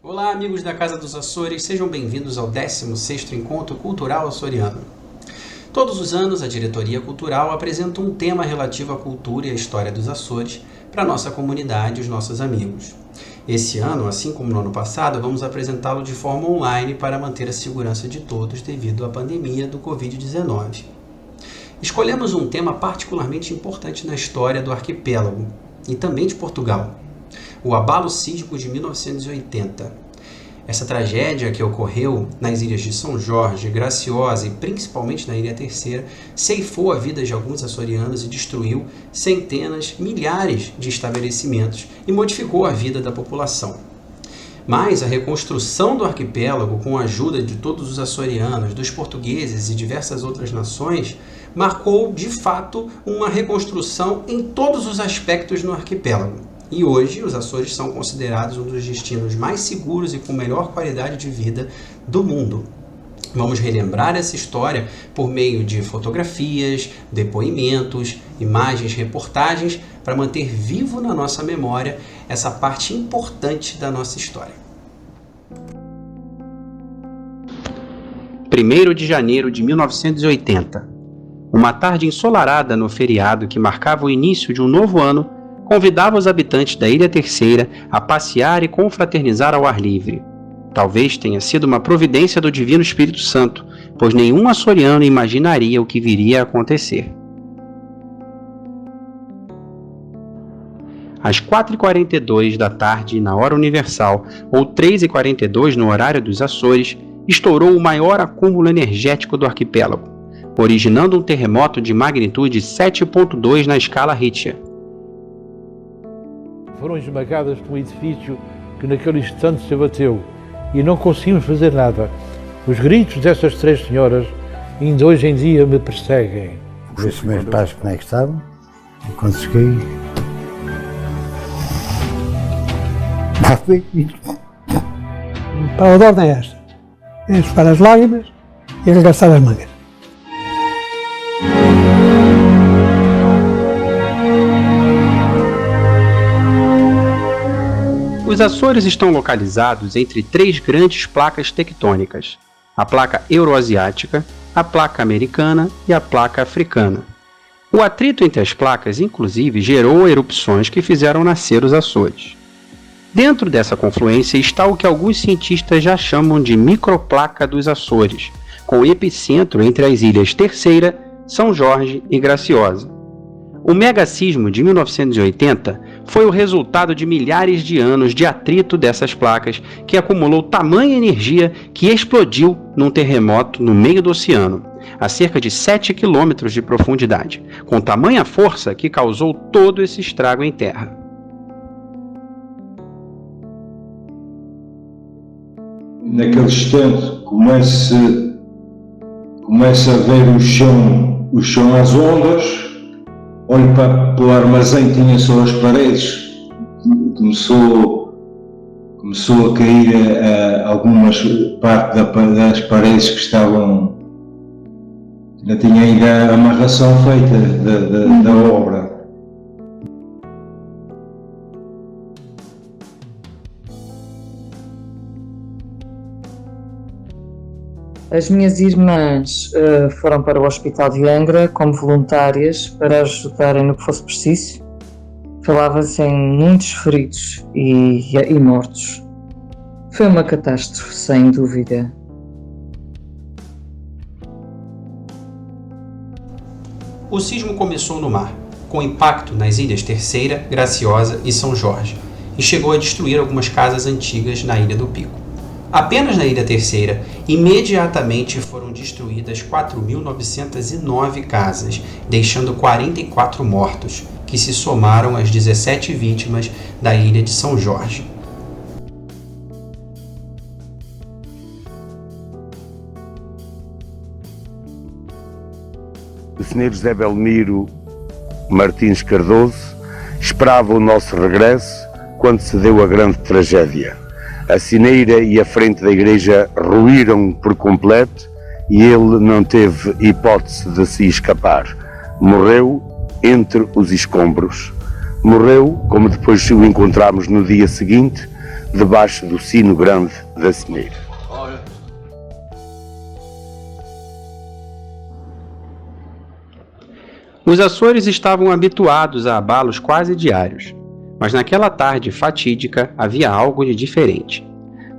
Olá, amigos da Casa dos Açores, sejam bem-vindos ao 16º Encontro Cultural Açoriano. Todos os anos, a Diretoria Cultural apresenta um tema relativo à cultura e à história dos Açores para a nossa comunidade e os nossos amigos. Esse ano, assim como no ano passado, vamos apresentá-lo de forma online para manter a segurança de todos devido à pandemia do Covid-19. Escolhemos um tema particularmente importante na história do arquipélago e também de Portugal: o abalo sísmico de 1980. Essa tragédia que ocorreu nas ilhas de São Jorge, Graciosa e principalmente na Ilha Terceira ceifou a vida de alguns açorianos e destruiu centenas, milhares de estabelecimentos e modificou a vida da população. Mas a reconstrução do arquipélago, com a ajuda de todos os açorianos, dos portugueses e diversas outras nações, marcou de fato uma reconstrução em todos os aspectos no arquipélago. E hoje, os Açores são considerados um dos destinos mais seguros e com melhor qualidade de vida do mundo. Vamos relembrar essa história por meio de fotografias, depoimentos, imagens, reportagens, para manter vivo na nossa memória essa parte importante da nossa história. 1º de janeiro de 1980. Uma tarde ensolarada no feriado que marcava o início de um novo ano, convidava os habitantes da Ilha Terceira a passear e confraternizar ao ar livre. Talvez tenha sido uma providência do Divino Espírito Santo, pois nenhum açoriano imaginaria o que viria a acontecer. Às 4h42 da tarde, na hora universal, ou 3h42 no horário dos Açores, estourou o maior acúmulo energético do arquipélago, originando um terremoto de magnitude 7.2 na escala Richter. Foram esmagadas por um edifício que naquele instante se abateu e não conseguimos fazer nada. Os gritos dessas três senhoras ainda hoje em dia me perseguem. Por isso meus pais como é que estavam, e quando cheguei... A ordem é esta: é enxugar as lágrimas e arregaçar as mangas. Os Açores estão localizados entre três grandes placas tectônicas: a placa euroasiática, a placa americana e a placa africana. O atrito entre as placas, inclusive, gerou erupções que fizeram nascer os Açores. Dentro dessa confluência está o que alguns cientistas já chamam de microplaca dos Açores, com epicentro entre as ilhas Terceira, São Jorge e Graciosa. O megassismo de 1980 foi o resultado de milhares de anos de atrito dessas placas, que acumulou tamanha energia que explodiu num terremoto no meio do oceano, a cerca de 7 quilômetros de profundidade, com tamanha força que causou todo esse estrago em terra. Naquele instante começa a ver o chão às ondas. Olho para o armazém, tinha só as paredes, começou a cair algumas partes das paredes que estavam, ainda tinha ainda a amarração feita da obra. As minhas irmãs foram para o Hospital de Angra como voluntárias para ajudarem no que fosse preciso. Falava-se em muitos feridos e mortos. Foi uma catástrofe, sem dúvida. O sismo começou no mar, com impacto nas ilhas Terceira, Graciosa e São Jorge, e chegou a destruir algumas casas antigas na Ilha do Pico. Apenas na Ilha Terceira, imediatamente foram destruídas 4.909 casas, deixando 44 mortos, que se somaram às 17 vítimas da Ilha de São Jorge. O Sr. José Belmiro Martins Cardoso esperava o nosso regresso quando se deu a grande tragédia. A sineira e a frente da igreja ruíram por completo e ele não teve hipótese de se escapar. Morreu entre os escombros. Morreu, como depois o encontramos no dia seguinte, debaixo do sino grande da sineira. Os Açores estavam habituados a abalos quase diários, mas naquela tarde fatídica havia algo de diferente.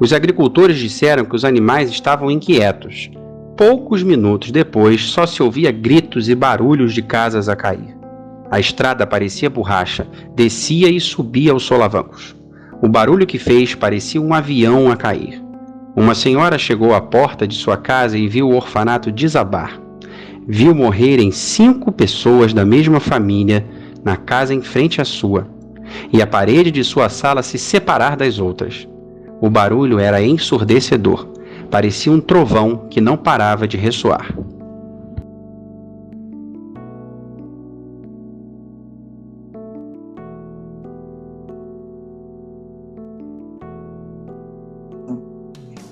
Os agricultores disseram que os animais estavam inquietos. Poucos minutos depois, só se ouvia gritos e barulhos de casas a cair. A estrada parecia borracha, descia e subia aos solavancos. O barulho que fez parecia um avião a cair. Uma senhora chegou à porta de sua casa e viu o orfanato desabar. Viu morrerem 5 pessoas da mesma família na casa em frente à sua, e a parede de sua sala se separar das outras. O barulho era ensurdecedor, parecia um trovão que não parava de ressoar.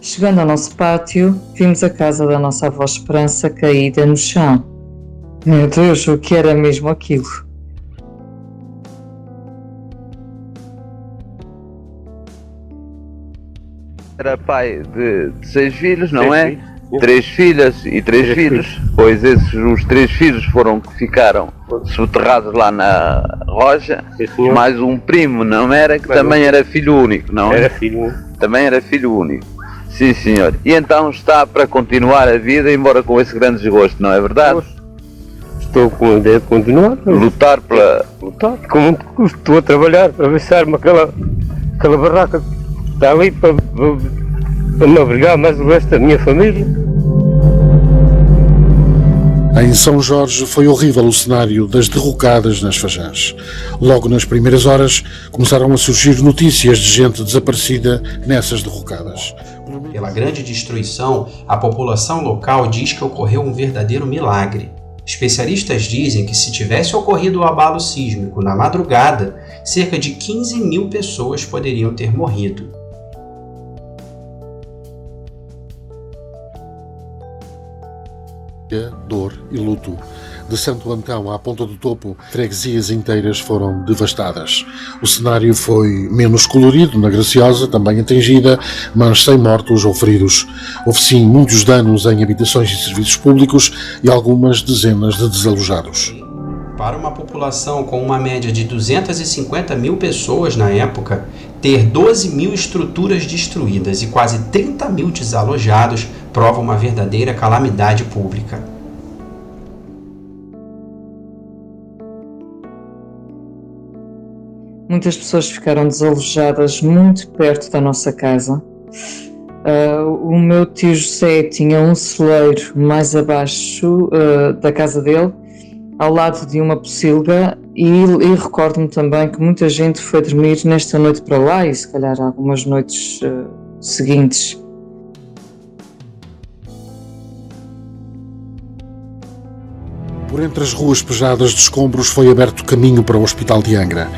Chegando ao nosso pátio, vimos a casa da nossa avó Esperança caída no chão. Meu Deus, o que era mesmo aquilo? Era pai de 6 filhos, não é? 3 filhas e 3 filhos. Pois os 3 filhos ficaram soterrados lá na rocha. Mais um primo, não era? Que também era filho único, não é? Era filho único. Também era filho único. Sim, senhor. E então está para continuar a vida, embora com esse grande desgosto, não é verdade? Estou com a ideia de continuar. Lutar pela... Lutar. Como estou a trabalhar para ver se arma aquela barraca que está ali para me abrigar mais o resto da minha família. Em São Jorge foi horrível o cenário das derrocadas nas Fajãs. Logo nas primeiras horas começaram a surgir notícias de gente desaparecida nessas derrocadas. Pela grande destruição, a população local diz que ocorreu um verdadeiro milagre. Especialistas dizem que se tivesse ocorrido o abalo sísmico na madrugada, cerca de 15.000 pessoas poderiam ter morrido. Dor e luto. De Santo Antão à Ponta do Topo, freguesias inteiras foram devastadas. O cenário foi menos colorido na Graciosa, também atingida, mas sem mortos ou feridos. Houve sim muitos danos em habitações e serviços públicos e algumas dezenas de desalojados. Para uma população com uma média de 250.000 pessoas na época, ter 12.000 estruturas destruídas e quase 30.000 desalojados prova uma verdadeira calamidade pública. Muitas pessoas ficaram desalojadas muito perto da nossa casa. O meu tio José tinha um celeiro mais abaixo da casa dele, ao lado de uma pocilga, e recordo-me também que muita gente foi dormir nesta noite para lá e se calhar algumas noites seguintes. Por entre as ruas pejadas de escombros foi aberto caminho para o Hospital de Angra.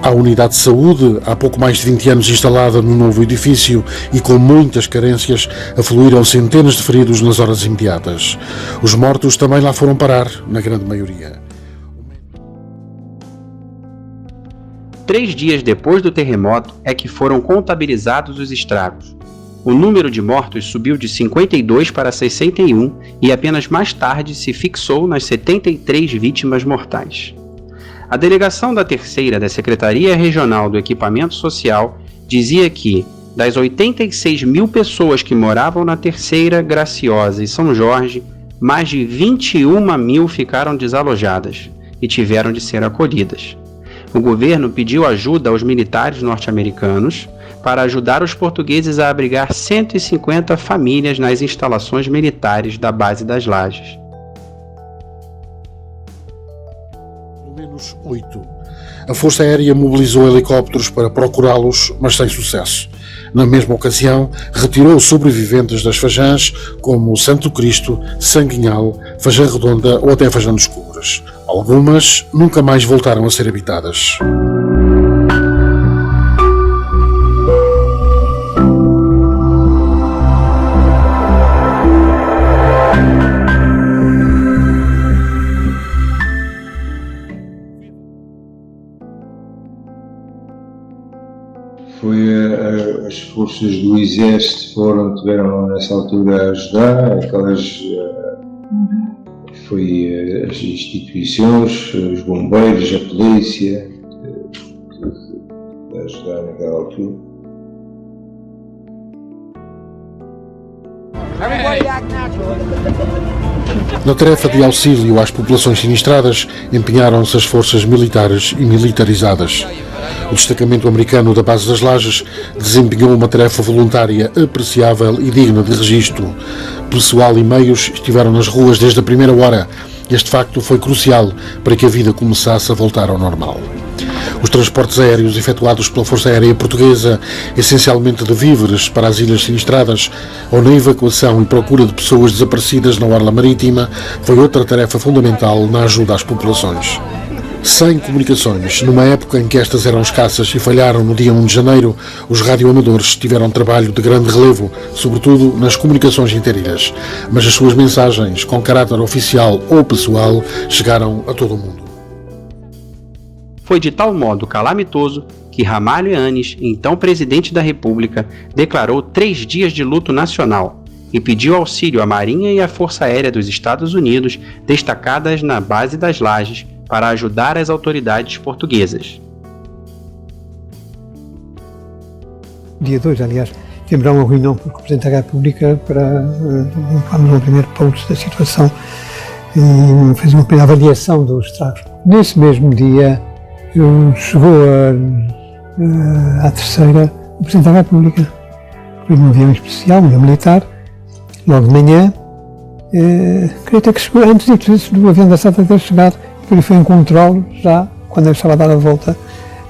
A unidade de saúde, há pouco mais de 20 anos instalada num novo edifício e com muitas carências, afluíram centenas de feridos nas horas imediatas. Os mortos também lá foram parar, na grande maioria. 3 dias depois do terremoto é que foram contabilizados os estragos. O número de mortos subiu de 52 para 61 e apenas mais tarde se fixou nas 73 vítimas mortais. A delegação da terceira da Secretaria Regional do Equipamento Social dizia que, das 86.000 pessoas que moravam na Terceira, Graciosa e São Jorge, mais de 21.000 ficaram desalojadas e tiveram de ser acolhidas. O governo pediu ajuda aos militares norte-americanos para ajudar os portugueses a abrigar 150 famílias nas instalações militares da base das Lajes. Pelo menos 8. A Força Aérea mobilizou helicópteros para procurá-los, mas sem sucesso. Na mesma ocasião, retirou sobreviventes das Fajãs, como Santo Cristo, Sanguinhal, Fajã Redonda ou até Fajã dos Cubres. Algumas nunca mais voltaram a ser habitadas. Foi forças do exército tiveram nessa altura a ajudar, foi as instituições, os bombeiros, a polícia, a ajudar naquela altura. Na tarefa de auxílio às populações sinistradas empenharam-se as forças militares e militarizadas. O destacamento americano da Base das Lajes desempenhou uma tarefa voluntária apreciável e digna de registro. Pessoal e meios estiveram nas ruas desde a primeira hora. Este facto foi crucial para que a vida começasse a voltar ao normal. Os transportes aéreos efetuados pela Força Aérea Portuguesa, essencialmente de víveres para as ilhas sinistradas, ou na evacuação e procura de pessoas desaparecidas na orla marítima, foi outra tarefa fundamental na ajuda às populações. Sem comunicações, numa época em que estas eram escassas e falharam no dia 1 de janeiro, os radioamadores tiveram trabalho de grande relevo, sobretudo nas comunicações interilhas. Mas as suas mensagens, com caráter oficial ou pessoal, chegaram a todo o mundo. Foi de tal modo calamitoso que Ramalho Eanes, então presidente da República, declarou 3 dias de luto nacional e pediu auxílio à Marinha e à Força Aérea dos Estados Unidos, destacadas na Base das Lajes, para ajudar as autoridades portuguesas. Dia 2, aliás, tivemos uma reunião com o Presidente da República para levarmos um primeiro pulso da situação e fazer uma primeira avaliação dos estragos. Nesse mesmo dia, chegou à terceira o Presidente da República, foi num avião especial, um avião militar, logo de manhã, creio até que chegou antes do avião da Santa ter chegado, ele foi encontrá-lo já quando ele estava a dar a volta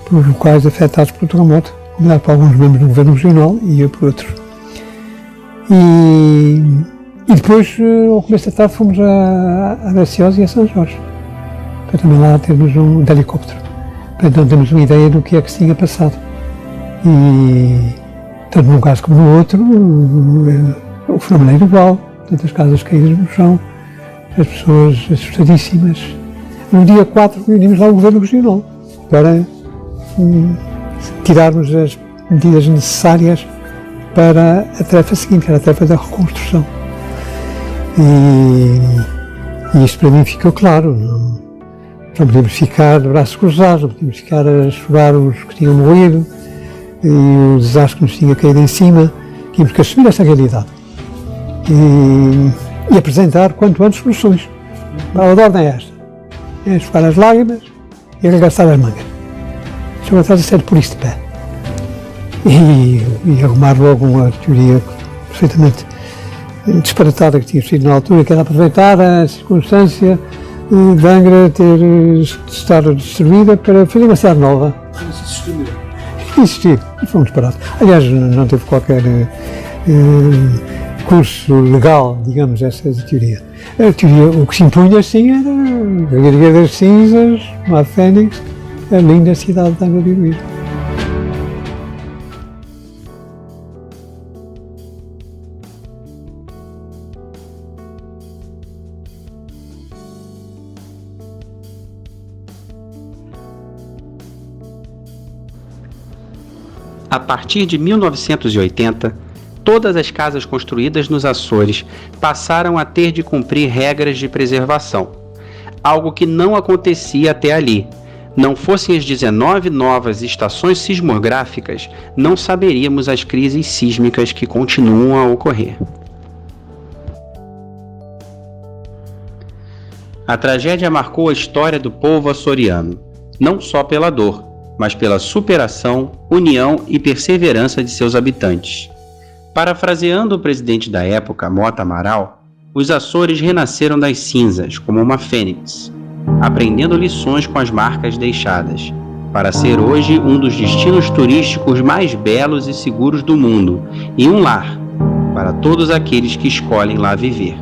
pelos locais afetados pelo terremoto, combinado por alguns membros do Governo Regional e eu por outros. E depois, ao começo da tarde, fomos a Graciosa e a São Jorge, para também lá termos um helicóptero, para então termos uma ideia do que é que se tinha passado. E, tanto num caso como no outro, o fenómeno era igual, tantas casas caídas no chão, as pessoas assustadíssimas. No dia 4 reunimos lá o Governo Regional para tirarmos as medidas necessárias para a tarefa seguinte, que era a tarefa da reconstrução. E isto para mim ficou claro. Não podíamos ficar de braços cruzados, não podíamos ficar a chorar os que tinham morrido e o desastre que nos tinha caído em cima. Tínhamos que assumir essa realidade e apresentar quanto antes soluções. A ordem é esta: é enxugar as lágrimas e arregaçar as mangas. Chegou atrás a ser por isso de pé. E arrumar logo uma teoria perfeitamente disparatada que tinha sido na altura, que era aproveitar a circunstância de Angra estar destruída para fazer uma cidade nova. Existir. E foi um disparate. Aliás, não teve qualquer curso legal, digamos, essa teoria. A teoria, o que se impunha, sim, era a Galeria das Cinzas, uma Fênix, a linda cidade de Angra do Heroísmo. A partir de 1980, todas as casas construídas nos Açores passaram a ter de cumprir regras de preservação, algo que não acontecia até ali. Não fossem as 19 novas estações sismográficas, não saberíamos as crises sísmicas que continuam a ocorrer. A tragédia marcou a história do povo açoriano, não só pela dor, mas pela superação, união e perseverança de seus habitantes. Parafraseando o presidente da época, Mota Amaral, os Açores renasceram das cinzas como uma fênix, aprendendo lições com as marcas deixadas, para ser hoje um dos destinos turísticos mais belos e seguros do mundo e um lar para todos aqueles que escolhem lá viver.